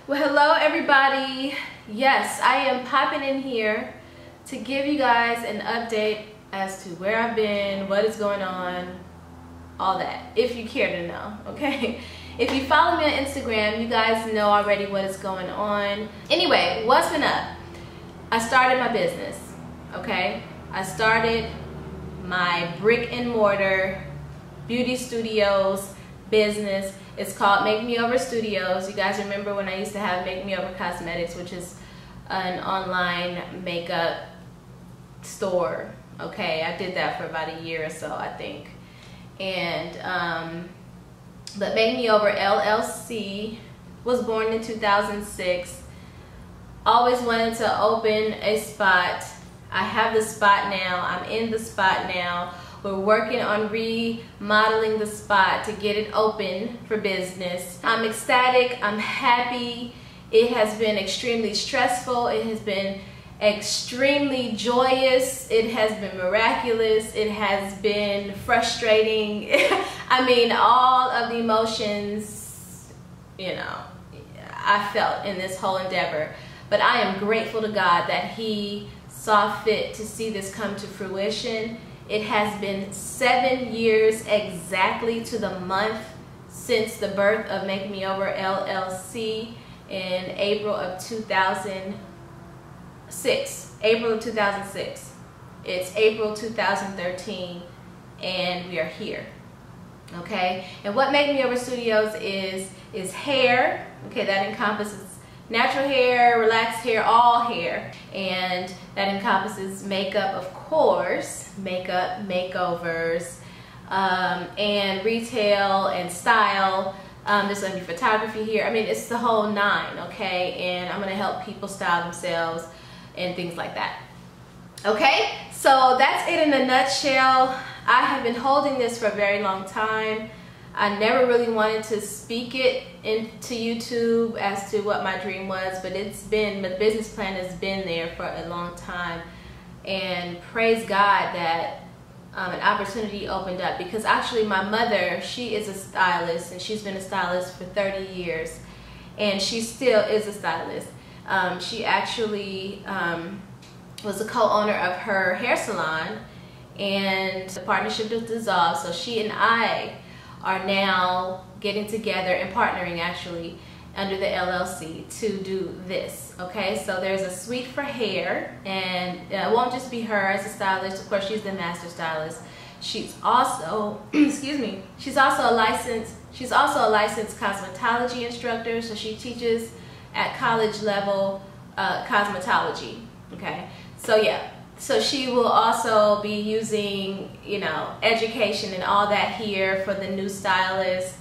Well, hello everybody. Yes, I am popping in here to give you guys an update as to where I've been, what is going on, all that, if you care to know, okay? If you follow me on Instagram, you guys know already what is going on. Anyway, what's been up? I started my business, okay? I started my brick and mortar beauty studios business. It's called Make Me Over Studios. You guys remember when I used to have Make Me Over Cosmetics, which is an online makeup store. Okay, I did that for about a year or so, I think. And but Make Me Over LLC was born in 2006. Always wanted to open a spot. I have the spot now. I'm in the spot now. We're working on remodeling the spot to get it open for business. I'm ecstatic. I'm happy. It has been extremely stressful. It has been extremely joyous. It has been miraculous. It has been frustrating. I mean, all of the emotions, you know, I felt in this whole endeavor. But I am grateful to God that He saw fit to see this come to fruition. It has been 7 years exactly to the month since the birth of Make Me Over LLC in April of 2006. April of 2006. It's April 2013 and we are here. Okay? And what Make Me Over Studios is hair. Okay, that encompasses natural hair, relaxed hair, all hair, and that encompasses makeup, of course, makeup, makeovers, and retail and style. There's going to be photography here. I mean, it's the whole nine, okay? And I'm going to help people style themselves and things like that. Okay, so that's it in a nutshell. I have been holding this for a very long time. I never really wanted to speak it into YouTube as to what my dream was, but the business plan has been there for a long time. And praise God that an opportunity opened up, because actually my mother, she is a stylist and she's been a stylist for 30 years and she still is a stylist. She actually was a co-owner of her hair salon, and the partnership was dissolved, so she and I are now getting together and partnering actually under the LLC to do this. Okay, so there's a suite for hair, and it won't just be her as a stylist. Of course, she's the master stylist. She's also excuse me, she's also a licensed cosmetology instructor, so she teaches at college level cosmetology. Okay, so yeah, so she will also be using, you know, education and all that here for the new stylist.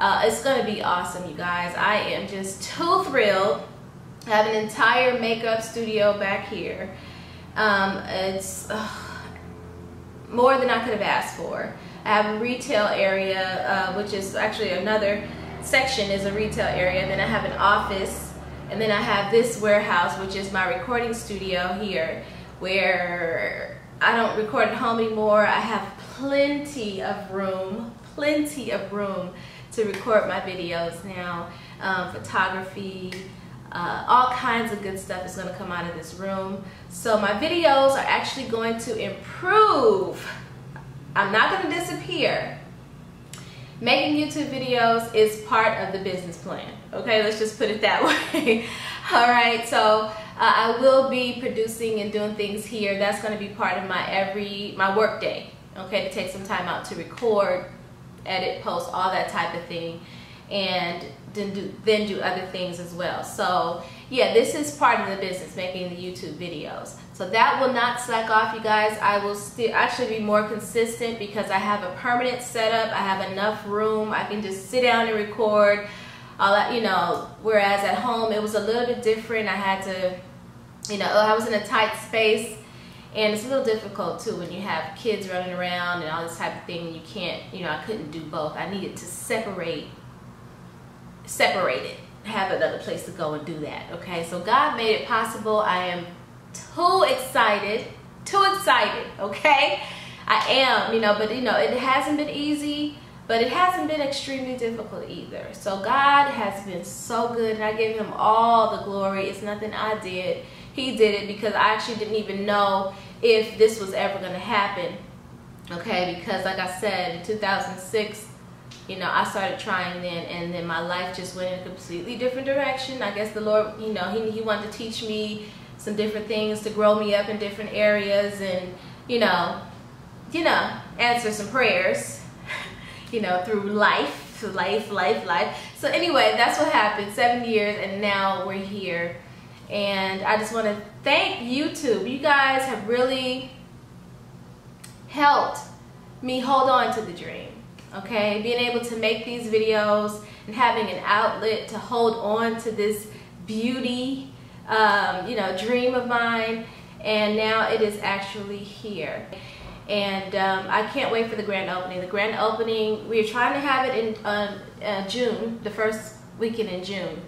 It's going to be awesome, you guys. I am just too thrilled. I have an entire makeup studio back here. It's more than I could have asked for. I have a retail area, which is actually another section is a retail area. And then I have an office. And then I have this warehouse, which is my recording studio here, where I don't record at home anymore. I have plenty of room to record my videos now. Photography, all kinds of good stuff is going to come out of this room. So my videos are actually going to improve. I'm not going to disappear. Making YouTube videos is part of the business plan. Okay, let's just put it that way. All right, so I will be producing and doing things here. That's going to be part of my work day. Okay, to take some time out to record, edit, post, all that type of thing, and then do other things as well. So yeah, this is part of the business, making the YouTube videos. So that will not slack off, you guys. I will still actually be more consistent because I have a permanent setup. I have enough room. I can just sit down and record. All that, you know, whereas at home it was a little bit different. I had to, you know, I was in a tight space, and it's a little difficult too when you have kids running around and all this type of thing. You can't, you know, I couldn't do both. I needed to separate it, have another place to go and do that. Okay, so God made it possible. I am too excited, okay? I am, you know, but you know, it hasn't been easy. but it hasn't been extremely difficult either. So God has been so good, and I give him all the glory. It's nothing I did. He did it, because I actually didn't even know if this was ever going to happen. Okay, because like I said, in 2006, you know, I started trying then, and then my life just went in a completely different direction. I guess the Lord, you know, he wanted to teach me some different things, to grow me up in different areas, and, you know, answer some prayers, you know, through life. So anyway, that's what happened. 7 years, and now we're here. And I just want to thank YouTube. You guys have really helped me hold on to the dream. Okay, being able to make these videos and having an outlet to hold on to this beauty, you know, dream of mine, and now it is actually here. And I can't wait for the grand opening. The grand opening, we're trying to have it in June, the first weekend in June.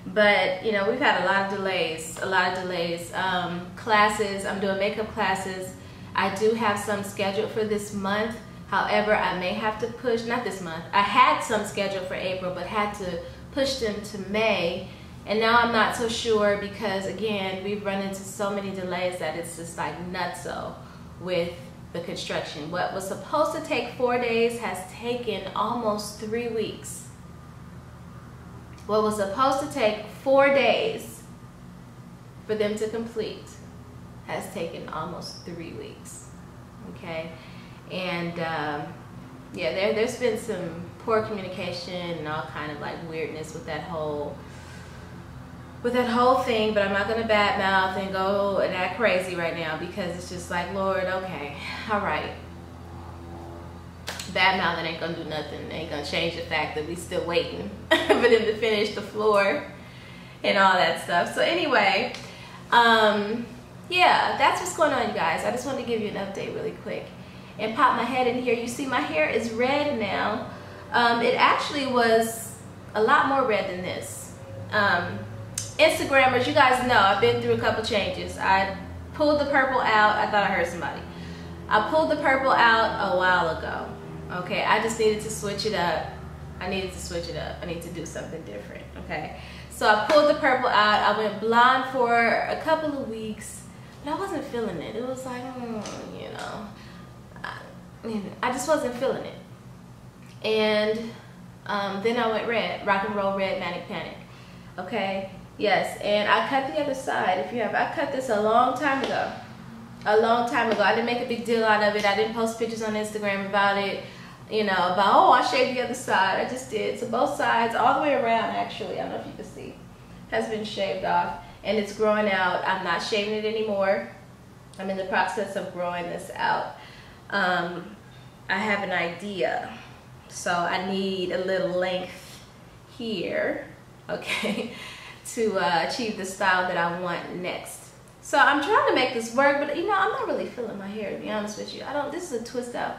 But, you know, we've had a lot of delays, classes, I'm doing makeup classes. I do have some scheduled for this month. However, I may have to push, not this month. I had some scheduled for April, but had to push them to May. And now I'm not so sure, because again, we've run into so many delays that it's just like nutso with the construction. What was supposed to take 4 days has taken almost 3 weeks. What was supposed to take 4 days for them to complete has taken almost 3 weeks. Okay. And yeah, there's been some poor communication and all kind of like weirdness with that whole thing, but I'm not gonna badmouth and go and act crazy right now, because it's just like, Lord, okay, all right. Badmouthing ain't gonna do nothing. Ain't gonna change the fact that we still waiting for them to finish the floor and all that stuff. So anyway, yeah, that's what's going on, you guys. I just wanted to give you an update really quick and pop my head in here. You see my hair is red now. It actually was a lot more red than this. Instagrammers, you guys know I've been through a couple changes. I pulled the purple out. I thought I heard somebody. I pulled the purple out a while ago. Okay, I just needed to switch it up. I need to do something different. Okay, so I pulled the purple out. I went blonde for a couple of weeks, but I wasn't feeling it. It was like, you know, I just wasn't feeling it. And then I went red, rock and roll red, manic panic. Okay, yes, and I cut the other side. If you have, I cut this a long time ago. I didn't make a big deal out of it. I didn't post pictures on Instagram about it, you know, about, oh, I shaved the other side. I just did. So both sides, all the way around, actually, I don't know if you can see, has been shaved off, and it's growing out. I'm not shaving it anymore. I'm in the process of growing this out. I have an idea, so I need a little length here, okay, to achieve the style that I want next. So I'm trying to make this work, but you know, I'm not really feeling my hair, to be honest with you. This is a twist out.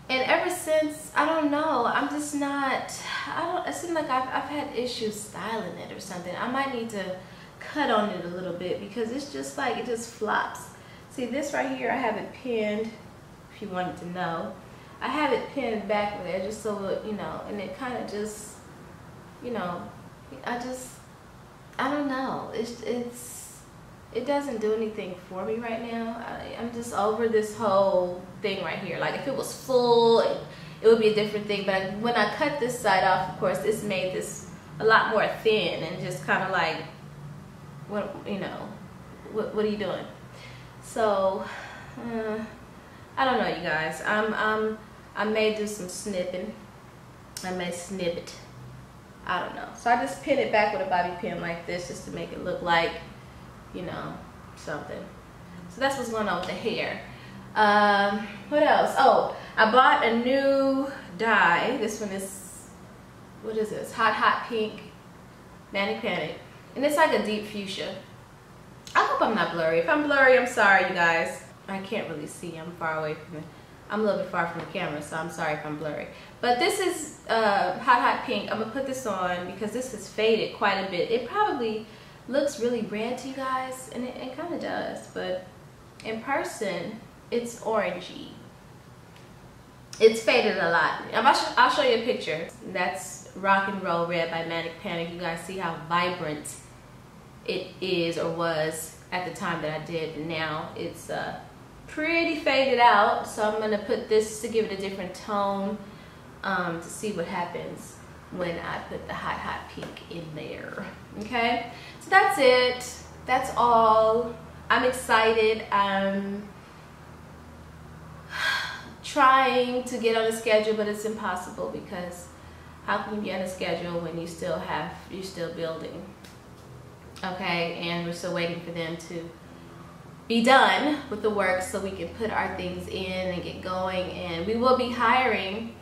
And ever since, I don't know, I'm just not, it seems like I've had issues styling it or something. I might need to cut on it a little bit, because it's just like, it just flops. See this right here, I have it pinned, if you wanted to know. I have it pinned back there just so, you know, and it kind of just, you know, I don't know. It doesn't do anything for me right now. I'm just over this whole thing right here. Like if it was full, it would be a different thing. But when I cut this side off, of course, it's made this a lot more thin and just kind of like, what, you know, what are you doing? So, I don't know, you guys. I may do some snipping. I may snip it. I don't know. So I just pin it back with a bobby pin like this, just to make it look like, you know, something. So that's what's going on with the hair. What else? Oh, I bought a new dye. This one is, what is this? Hot Pink Manic Panic. And it's like a deep fuchsia. I hope I'm not blurry. If I'm blurry, I'm sorry, you guys. I can't really see. I'm far away from it. I'm a little bit far from the camera, so I'm sorry if I'm blurry. But this is Hot Pink. I'm going to put this on because this has faded quite a bit. It probably looks really red to you guys, and it kind of does. But in person, it's orangey. It's faded a lot. I'll show you a picture. That's Rock and Roll Red by Manic Panic. You guys see how vibrant it is or was at the time that I did. Now it's pretty faded out, so I'm gonna put this to give it a different tone, to see what happens when I put the hot pink in there. Okay, so that's it. That's all. I'm excited. I'm trying to get on a schedule, but it's impossible, because how can you be on a schedule when you're still building? Okay, and we're still waiting for them to be done with the work so we can put our things in and get going. And we will be hiring.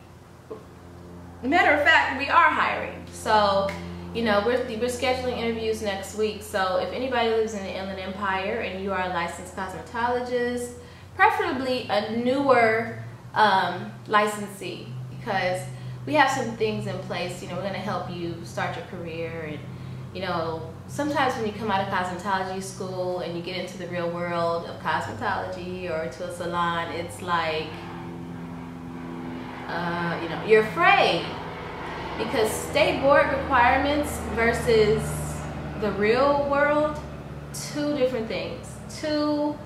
Matter of fact, we are hiring. So, you know, we're scheduling interviews next week. So if anybody lives in the Inland Empire and you are a licensed cosmetologist, preferably a newer licensee, because we have some things in place. You know, we're going to help you start your career. And you know, sometimes when you come out of cosmetology school and you get into the real world of cosmetology or to a salon, it's like, you know, you're afraid, because state board requirements versus the real world, two different things, two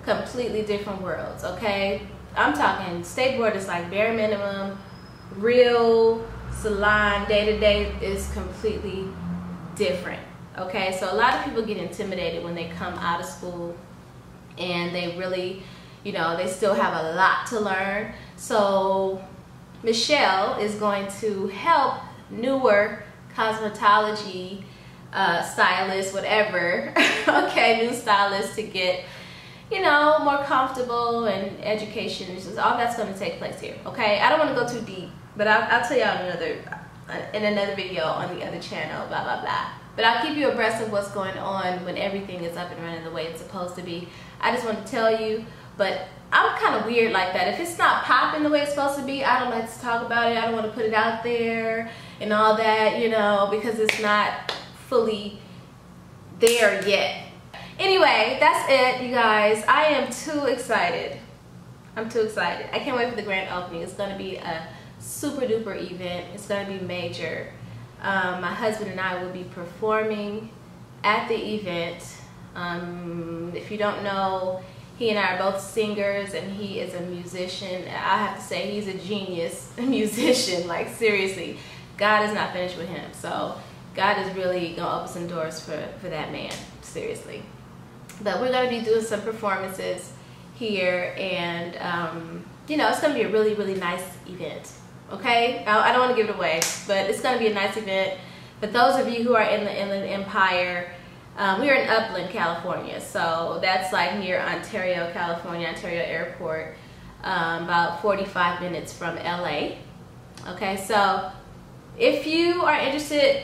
completely different worlds. Okay, I'm talking state board is like bare minimum, real salon day-to-day is completely different. Okay, so a lot of people get intimidated when they come out of school, and they really, you know, they still have a lot to learn. So Michelle is going to help newer cosmetology stylists, whatever, okay, new stylists, to get, you know, more comfortable, and education. It's just, all that's going to take place here. Okay, I don't want to go too deep, but I'll tell y'all in another video on the other channel, blah blah blah. But I'll keep you abreast of what's going on when everything is up and running the way it's supposed to be. I just want to tell you, but I'm kind of weird like that. If it's not popping the way it's supposed to be, I don't like to talk about it. I don't want to put it out there and all that, you know, because it's not fully there yet. Anyway, that's it, you guys. I am too excited. I'm too excited. I can't wait for the grand opening. It's going to be a super duper event. It's going to be major. My husband and I will be performing at the event. If you don't know, he and I are both singers, and he is a musician. I have to say, he's a genius musician. Like, seriously, God is not finished with him. So God is really gonna open some doors for that man, seriously. But we're gonna be doing some performances here, and you know, it's gonna be a really, really nice event. Okay, I don't want to give it away, but it's going to be a nice event. But those of you who are in the Inland Empire, we are in Upland, California, so that's like near Ontario, California, Ontario Airport, about 45 minutes from LA. Okay, so if you are interested,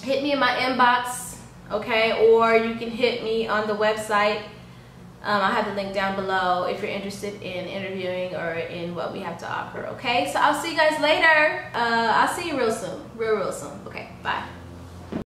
hit me in my inbox, okay, or you can hit me on the website. I'll have the link down below if you're interested in interviewing or in what we have to offer. Okay, so I'll see you guys later. I'll see you real soon, real soon. Okay, bye.